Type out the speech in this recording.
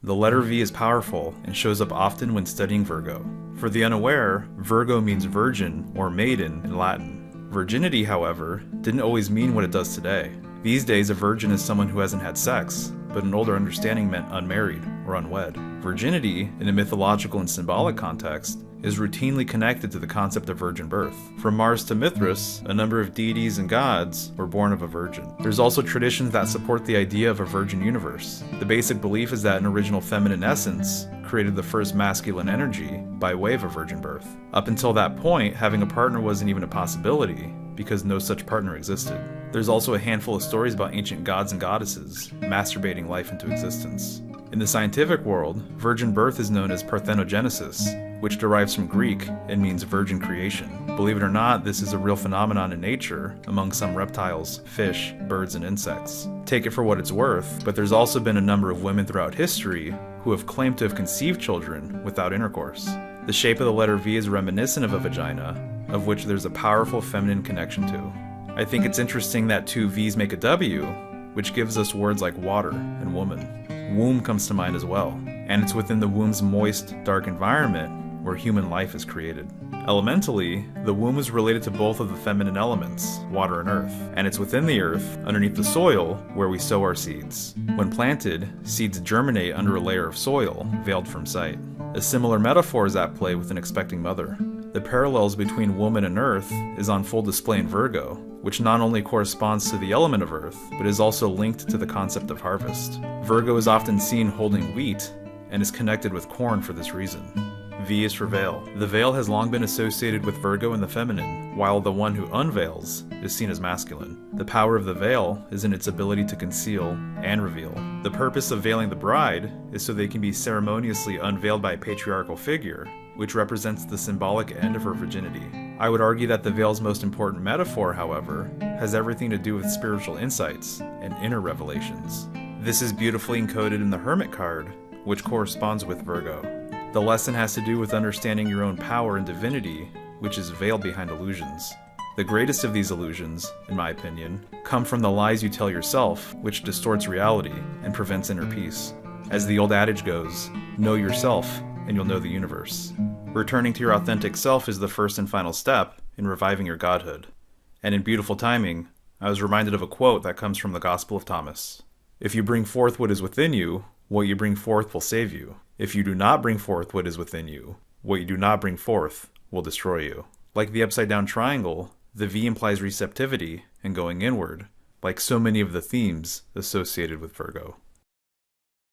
The letter V is powerful and shows up often when studying Virgo. For the unaware, Virgo means virgin or maiden in Latin. Virginity, however, didn't always mean what it does today. These days, a virgin is someone who hasn't had sex, but an older understanding meant unmarried or unwed. Virginity, in a mythological and symbolic context, is routinely connected to the concept of virgin birth. From Mars to Mithras, a number of deities and gods were born of a virgin. There's also traditions that support the idea of a virgin universe. The basic belief is that an original feminine essence created the first masculine energy by way of a virgin birth. Up until that point, having a partner wasn't even a possibility, because no such partner existed. There's also a handful of stories about ancient gods and goddesses masturbating life into existence. In the scientific world, virgin birth is known as parthenogenesis, which derives from Greek and means virgin creation. Believe it or not, this is a real phenomenon in nature among some reptiles, fish, birds, and insects. Take it for what it's worth, but there's also been a number of women throughout history who have claimed to have conceived children without intercourse. The shape of the letter V is reminiscent of a vagina, of which there's a powerful feminine connection to. I think it's interesting that two V's make a W, which gives us words like water and woman. Womb comes to mind as well, and it's within the womb's moist, dark environment where human life is created. Elementally, the womb is related to both of the feminine elements, water and earth, and it's within the earth, underneath the soil, where we sow our seeds. When planted, seeds germinate under a layer of soil, veiled from sight. A similar metaphor is at play with an expecting mother. The parallels between woman and earth is on full display in Virgo, which not only corresponds to the element of earth, but is also linked to the concept of harvest. Virgo is often seen holding wheat, and is connected with corn for this reason. V is for veil. The veil has long been associated with Virgo and the feminine, while the one who unveils is seen as masculine. The power of the veil is in its ability to conceal and reveal. The purpose of veiling the bride is so they can be ceremoniously unveiled by a patriarchal figure, which represents the symbolic end of her virginity. I would argue that the veil's most important metaphor, however, has everything to do with spiritual insights and inner revelations. This is beautifully encoded in the Hermit card, which corresponds with Virgo. The lesson has to do with understanding your own power and divinity, which is veiled behind illusions. The greatest of these illusions, in my opinion, come from the lies you tell yourself, which distorts reality and prevents inner peace. As the old adage goes, know yourself and you'll know the universe. Returning to your authentic self is the first and final step in reviving your godhood. And in beautiful timing, I was reminded of a quote that comes from the Gospel of Thomas. If you bring forth what is within you, what you bring forth will save you. If you do not bring forth what is within you, what you do not bring forth will destroy you. Like the upside down triangle, the V implies receptivity and going inward, like so many of the themes associated with Virgo.